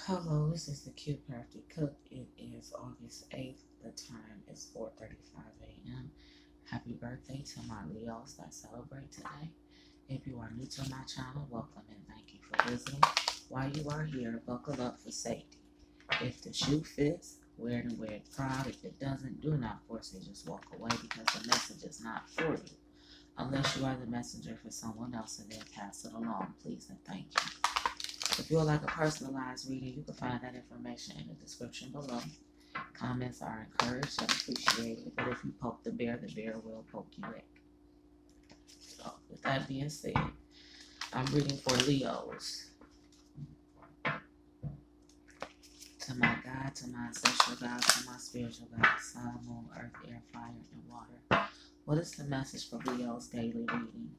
Hello, this is the CuteCraftieCook. It is August 8th. The time is 4:35 a.m. Happy birthday to my Leos that celebrate today. If you are new to my channel, welcome and thank you for visiting. While you are here, buckle up for safety. If the shoe fits, wear it and wear it proud. If it doesn't, do not force it. Just walk away because the message is not for you. Unless you are the messenger for someone else and then pass it along, please and thank you. If you would like a personalized reading, you can find that information in the description below. Comments are encouraged and appreciated, but if you poke the bear will poke you back. So, with that being said, I'm reading for Leos. To my God, to my ancestral God, to my spiritual God, sun, moon, earth, air, fire, and water. What is the message for Leo's daily reading?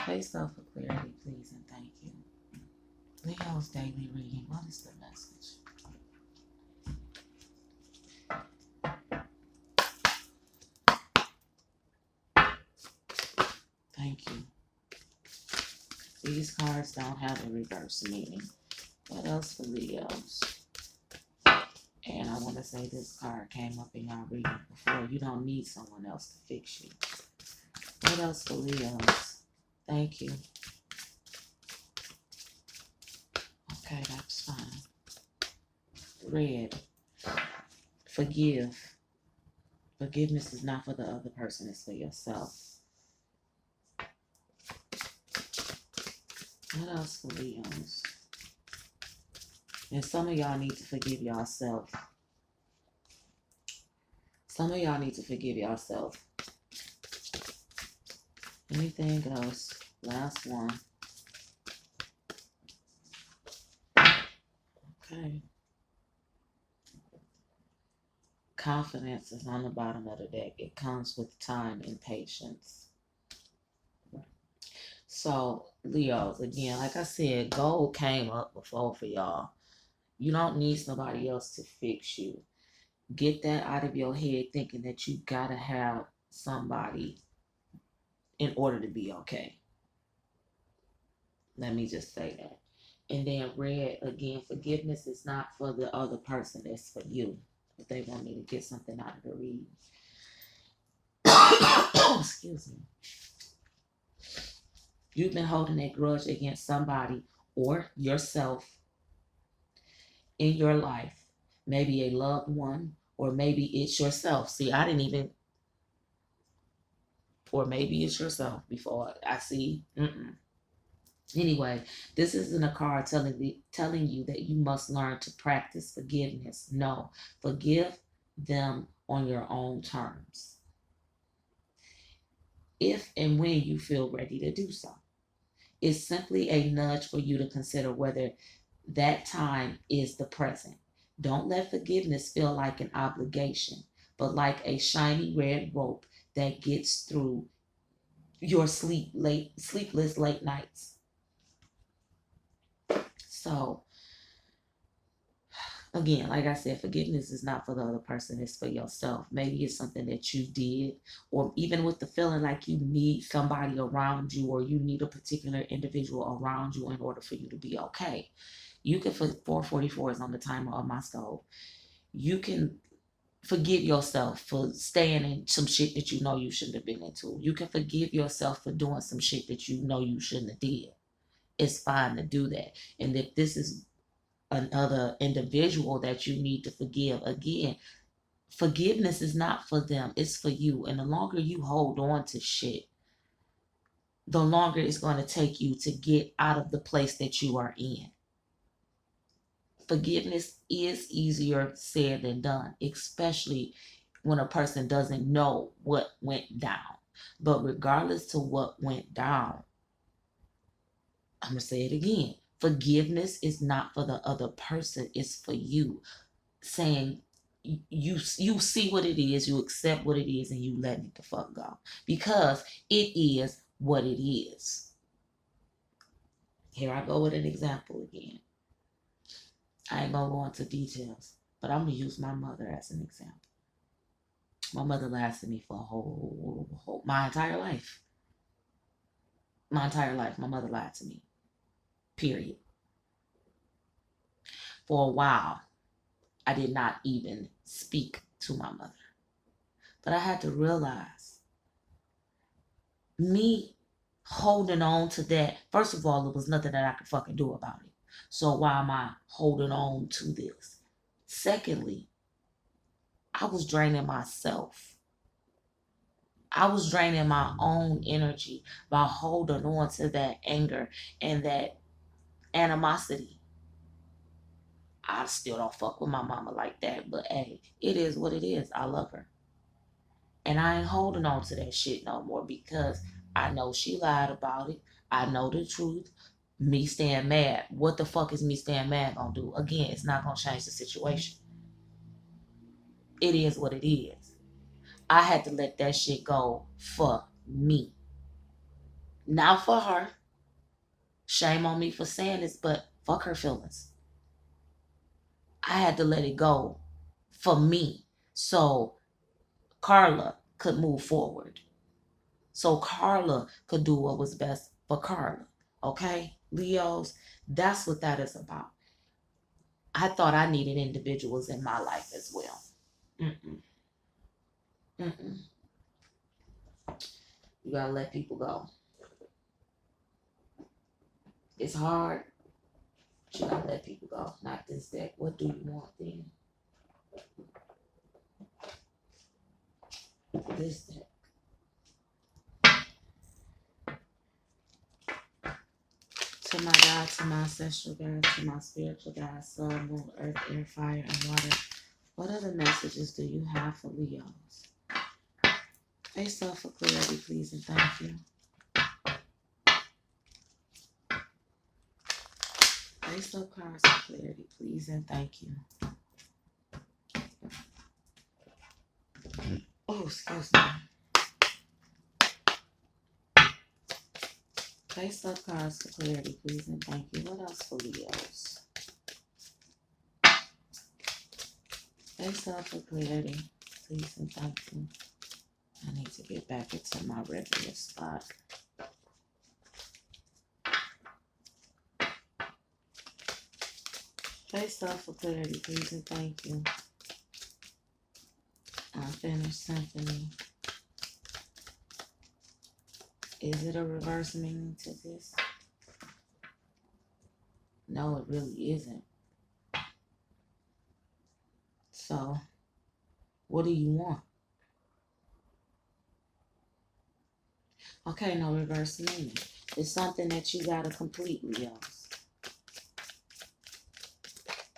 Place up for clarity, please, and thank you. Leo's daily reading. What is the message? Thank you. These cards don't have a reverse meaning. What else for Leos? And I want to say this card came up in y'all reading before. You don't need someone else to fix you. What else for Leos? Thank you. Okay, that's fine. Red. Forgive. Forgiveness is not for the other person, it's for yourself. What else for Leos? And some of y'all need to forgive yourself. Some of y'all need to forgive yourself. Anything else? Last one. Okay. Confidence is on the bottom of the deck. It comes with time and patience. So, Leos, again, like I said, gold came up before for y'all. You don't need somebody else to fix you. Get that out of your head thinking that you gotta have somebody in order to be okay. Let me just say that. And then red, again, forgiveness is not for the other person, it's for you. If they want me to get something out of the read. Excuse me. You've been holding a grudge against somebody or yourself in your life. Maybe a loved one, or maybe it's yourself. See, I didn't even, or maybe it's yourself before I see. Anyway, this isn't a card telling you that you must learn to practice forgiveness. No, forgive them on your own terms. If and when you feel ready to do so. It's simply a nudge for you to consider whether that time is the present. Don't let forgiveness feel like an obligation, but like a shiny red rope that gets through your sleepless late nights. So, again, like I said, forgiveness is not for the other person, it's for yourself. Maybe it's something that you did, or even with the feeling like you need somebody around you, or you need a particular individual around you in order for you to be okay. You can, 444 is on the timer of my stove. You can forgive yourself for staying in some shit that you know you shouldn't have been into. You can forgive yourself for doing some shit that you know you shouldn't have did. It's fine to do that. And if this is another individual that you need to forgive, again, forgiveness is not for them, it's for you. And the longer you hold on to shit, the longer it's going to take you to get out of the place that you are in. Forgiveness is easier said than done, especially when a person doesn't know what went down. But regardless to what went down, I'm going to say it again. Forgiveness is not for the other person, it's for you. Saying you see what it is, you accept what it is, and you let it the fuck go. Because it is what it is. Here I go with an example again. I ain't gonna go into details, but I'm gonna use my mother as an example. My mother lasted me for a whole my entire life. My entire life, my mother lied to me. Period. For a while, I did not even speak to my mother. But I had to realize me holding on to that, first of all, it was nothing that I could fucking do about it. So why am I holding on to this? Secondly, I was draining myself. I was draining my own energy by holding on to that anger and that animosity. I still don't fuck with my mama like that, but hey, it is what it is. I love her. And I ain't holding on to that shit no more because I know she lied about it. I know the truth. Me staying mad. What the fuck is me staying mad gonna do? Again, it's not gonna change the situation. It is what it is. I had to let that shit go for me. Not for her. Shame on me for saying this, but fuck her feelings. I had to let it go for me so Carla could move forward. So Carla could do what was best for Carla. Okay, Leos, that's what that is about. I thought I needed individuals in my life as well. Mm-mm. Mm-mm. You gotta let people go. It's hard, but you gotta let people go. Not this deck. What do you want then? This deck. To my God, to my ancestral God, to my spiritual God, sun, moon, earth, air, fire, and water. What other messages do you have for Leos? Face up for clarity, please, and thank you. Face up cards for clarity, please, and thank you. Oh, excuse me. Face up cards for clarity, please, and thank you. What else for Leos? Face up for clarity, please, and thank you. I need to get back into my regular spot. Face up for clarity, please, and thank you. Unfinished symphony. Is it a reverse meaning to this? No, it really isn't. So, what do you want? Okay, no reverse meaning. It's something that you gotta completely else.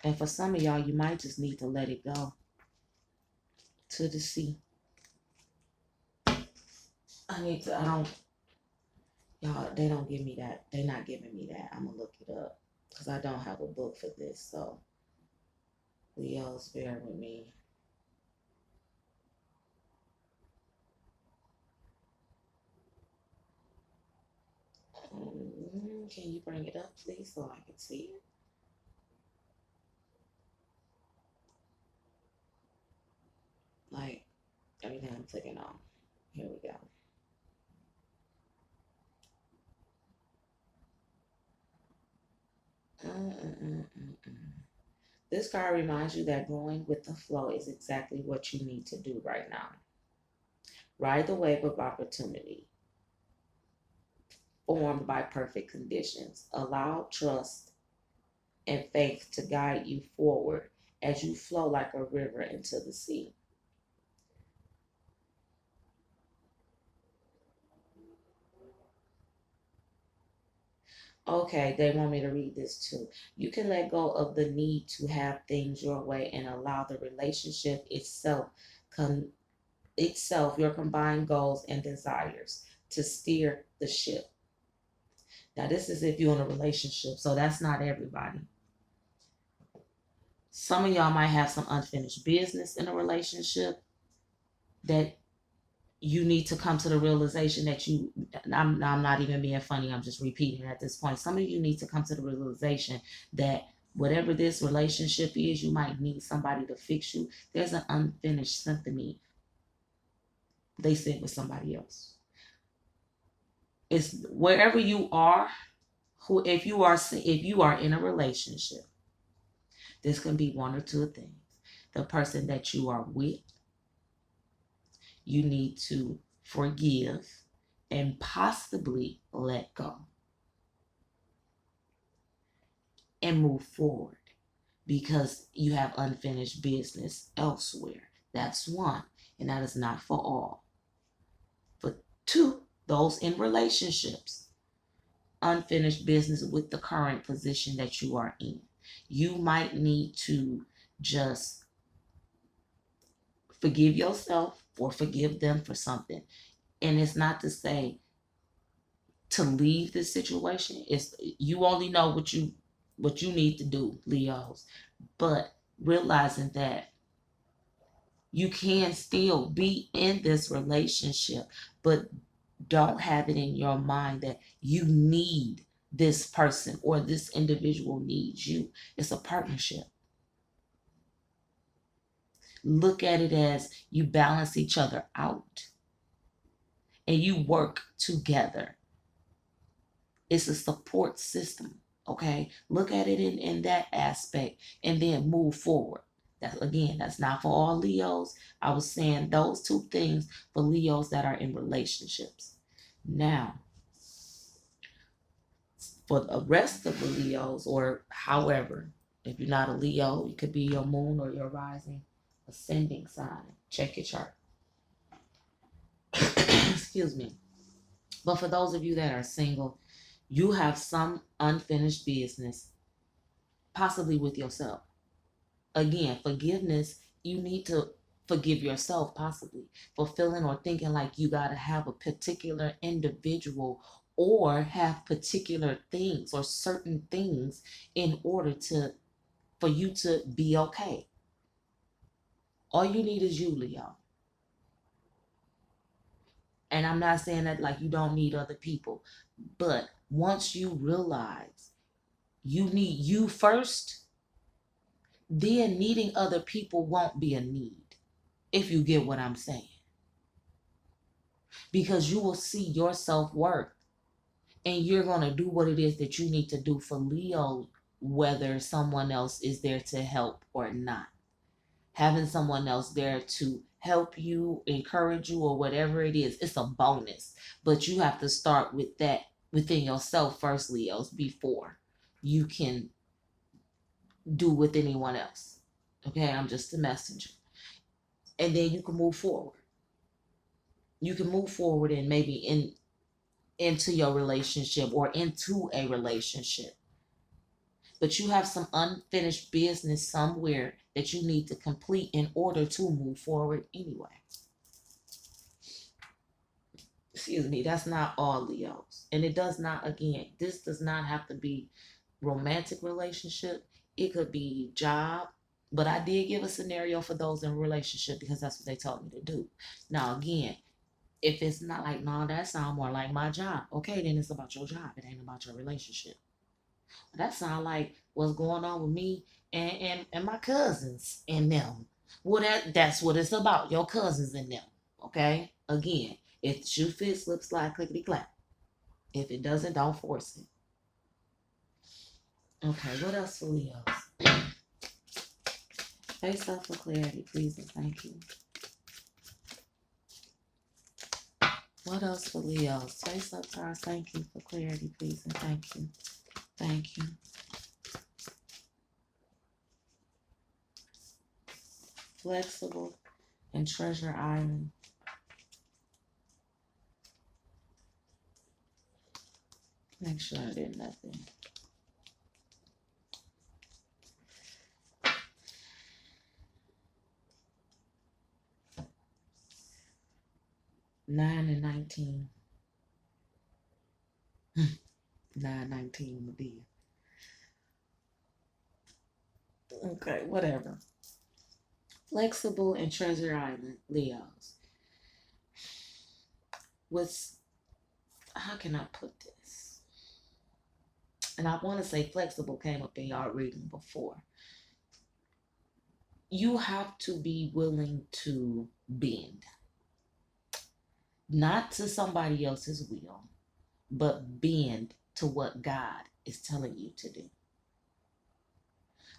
And for some of y'all, you might just need to let it go to the sea. Y'all, they don't give me that. They not giving me that. I'm gonna look it up because I don't have a book for this. So, Leos, bear with me. Can you bring it up, please, so I can see it? Like, everything I'm clicking on. Here we go. This card reminds you that going with the flow is exactly what you need to do right now. Ride the wave of opportunity formed by perfect conditions. Allow trust and faith to guide you forward as you flow like a river into the sea. Okay, they want me to read this too. You can let go of the need to have things your way and allow the relationship itself, your combined goals and desires to steer the ship. Now, this is if you're in a relationship, so that's not everybody. Some of y'all might have some unfinished business in a relationship that you need to come to the realization that I'm not even being funny, I'm just repeating at this point. Some of you need to come to the realization that whatever this relationship is, you might need somebody to fix you. There's an unfinished symphony they sit with somebody else. It's wherever you are, if you are in a relationship, This can be one or two things. The person that you are with, you need to forgive and possibly let go and move forward because you have unfinished business elsewhere. That's one, and that is not for all. For two, those in relationships, unfinished business with the current position that you are in. You might need to just forgive yourself or forgive them for something. And it's not to say to leave this situation. It's you only know what you need to do, Leos. But realizing that you can still be in this relationship, but don't have it in your mind that you need this person or this individual needs you. It's a partnership. Look at it as you balance each other out and you work together. It's a support system. Okay, look at it in that aspect and then move forward. That's not for all Leos. I was saying those two things for Leos that are in relationships. Now, for the rest of the Leos, or however, if you're not a Leo, it could be your moon or your rising ascending sign. Check your chart. Excuse me. But for those of you that are single, you have some unfinished business, possibly with yourself. Again, forgiveness, you need to forgive yourself, possibly for feeling or thinking like you got to have a particular individual or have particular things or certain things in order to for you to be okay. All you need is you, Leo. And I'm not saying that like you don't need other people, but once you realize you need you first, then needing other people won't be a need, if you get what I'm saying. Because you will see your self-worth and you're going to do what it is that you need to do for Leo, whether someone else is there to help or not. Having someone else there to help you, encourage you, or whatever it is, it's a bonus. But you have to start with that within yourself first, Leos, before you can do with anyone else. Okay, I'm just a messenger. And then you can move forward. You can move forward and maybe into your relationship or into a relationship. But you have some unfinished business somewhere that you need to complete in order to move forward anyway. Excuse me, that's not all Leos. And it does not, again, this does not have to be romantic relationship. It could be job. But I did give a scenario for those in a relationship because that's what they told me to do. Now, again, if it's not like, no, that sounds more like my job. Okay, then it's about your job. It ain't about your relationship. That sounds like what's going on with me and my cousins and them. Well, that's what it's about. Your cousins and them. Okay? Again, if the shoe fits, slip, slide, clickety clap. If it doesn't, don't force it. Okay, what else for Leos? Face up for clarity, please and thank you. What else for Leos? Face up, Taurus, thank you for clarity, please and thank you. Thank you. Flexible and Treasure Island. Make sure I did nothing. Nine and 19. 9-19 would be. Okay, whatever. Flexible and Treasure Island, Leos. How can I put this? And I want to say flexible came up in y'all reading before. You have to be willing to bend. Not to somebody else's will, but bend to what God is telling you to do.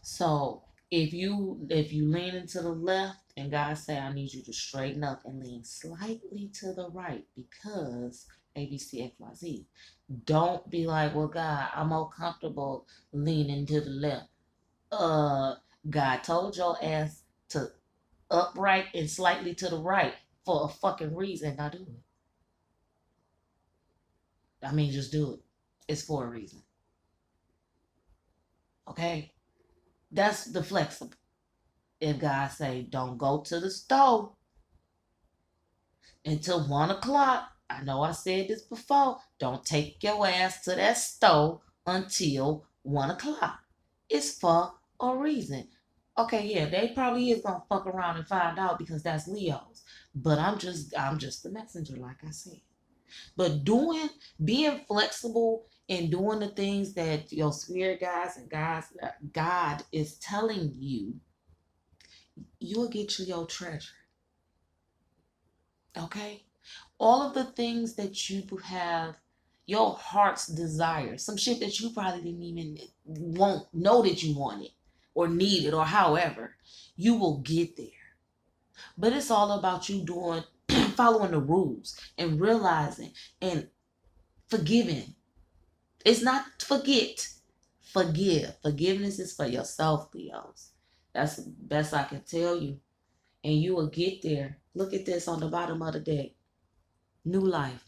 So If you lean into the left and God say, I need you to straighten up and lean slightly to the right because ABCXYZ. Don't be like, well, God, I'm more comfortable leaning to the left. Uh, God told your ass to upright and slightly to the right for a fucking reason. Now do it. I mean, just do it. It's for a reason. Okay? That's the flexible. If God say, don't go to the stove until 1 o'clock. I know I said this before. Don't take your ass to that stove until 1 o'clock. It's for a reason. Okay, yeah, they probably is gonna fuck around and find out because that's Leo's. But I'm just the messenger, like I said. But being flexible and doing the things that your spirit guides and God is telling you, you'll get you your treasure. Okay? All of the things that you have, your heart's desire, some shit that you probably didn't even won't know that you wanted or needed or however, you will get there. But it's all about you doing, following the rules and realizing and forgiving. It's not forget, forgive. Forgiveness is for yourself, Leos. That's the best I can tell you. And you will get there. Look at this on the bottom of the deck. New life.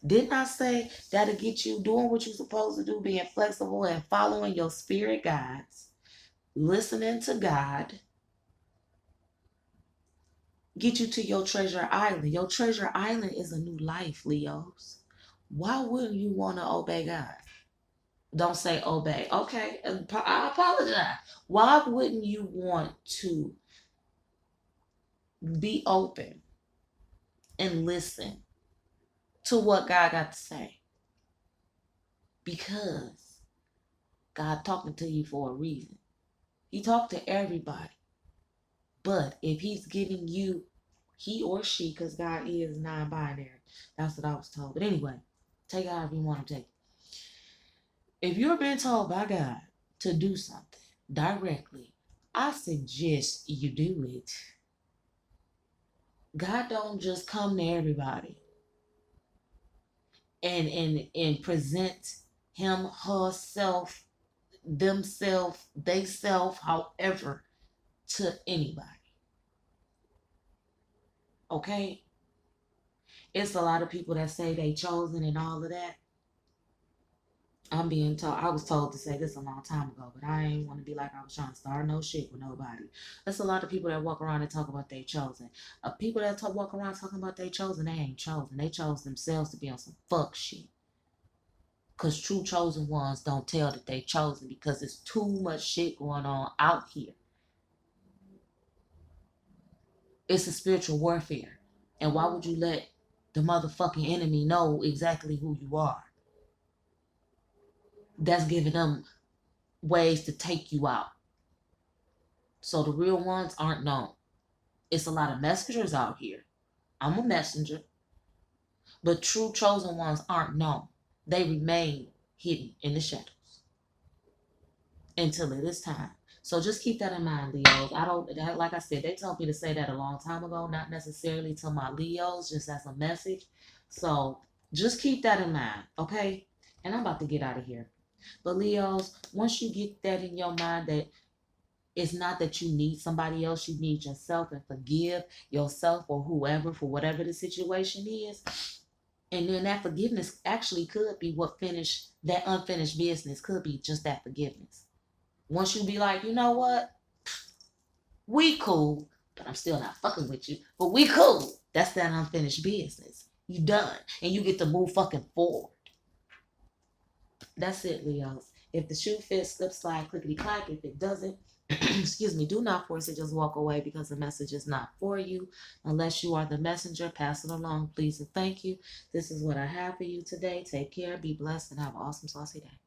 Didn't I say that'll get you doing what you're supposed to do, being flexible and following your spirit guides, listening to God, get you to your treasure island. Your treasure island is a new life, Leos. Why wouldn't you want to obey God? Don't say obey. Okay, I apologize. Why wouldn't you want to be open and listen to what God got to say? Because God talking to you for a reason. He talked to everybody. But if he's giving you, he or she, because God is non-binary. That's what I was told. But anyway, take it however you want to take it. If you're being told by God to do something directly, I suggest you do it. God don't just come to everybody and present him, herself, themself, they self, however, to anybody. Okay? It's a lot of people that say they chosen and all of that. I'm being told, I was told to say this a long time ago, but I ain't want to be like I was trying to start no shit with nobody. There's a lot of people that walk around and talk about they chosen. People that walk around talking about they chosen, they ain't chosen. They chose themselves to be on some fuck shit. Because true chosen ones don't tell that they chosen because there's too much shit going on out here. It's a spiritual warfare. And why would you let the motherfucking enemy know exactly who you are? That's giving them ways to take you out. So the real ones aren't known. It's a lot of messengers out here. I'm a messenger. But true chosen ones aren't known. They remain hidden in the shadows until it is time. So just keep that in mind, Leos. Like I said, they told me to say that a long time ago, not necessarily to my Leos, just as a message. So just keep that in mind, okay? And I'm about to get out of here. But Leos, once you get that in your mind that it's not that you need somebody else, you need yourself, and forgive yourself or whoever for whatever the situation is. And then that forgiveness actually could be what finished that unfinished business, could be just that forgiveness. Once you be like, you know what? We cool, but I'm still not fucking with you. But we cool. That's that unfinished business. You done. And you get to move fucking forward. That's it, Leos. If the shoe fits, slip, slide, clickety clack. If it doesn't, excuse me, do not force it. Just walk away because the message is not for you. Unless you are the messenger, pass it along, please and thank you. This is what I have for you today. Take care, be blessed, and have an awesome, saucy day.